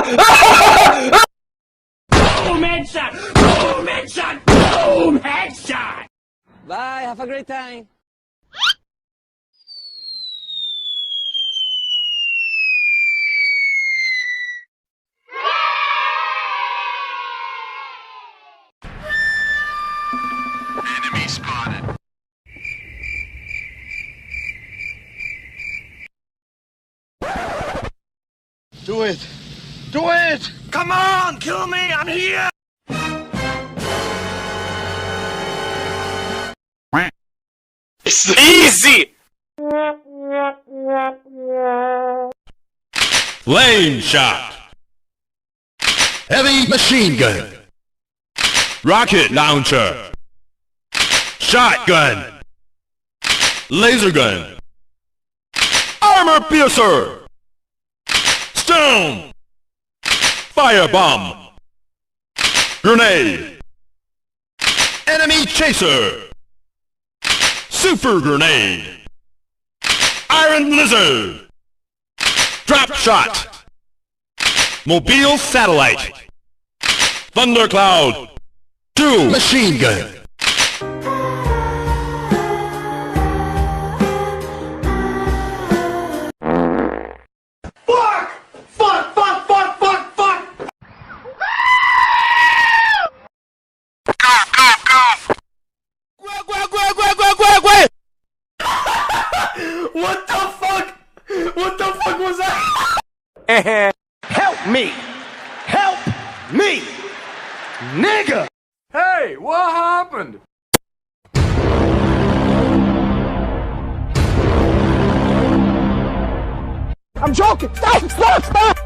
Boom headshot! Boom headshot! Boom headshot! Bye, have a great time. Enemy spotted. Do it! Do it! Come on, kill me! I'm here! It's easy! Lane shot. Heavy machine gun. Rocket launcher. Shotgun. Laser gun. Armor piercer. Stone. Firebomb. Grenade. Enemy chaser. Super grenade. Iron lizard. Drop shot. Mobile satellite. Thundercloud. 2 machine gun. Fuck! Fuck! Fuck! Fuck! Fuck! Fuck! What the fuck? What the fuck was that? Help me! Help me! Nigga! Hey, what happened? I'm joking! Stop! Stop! Stop!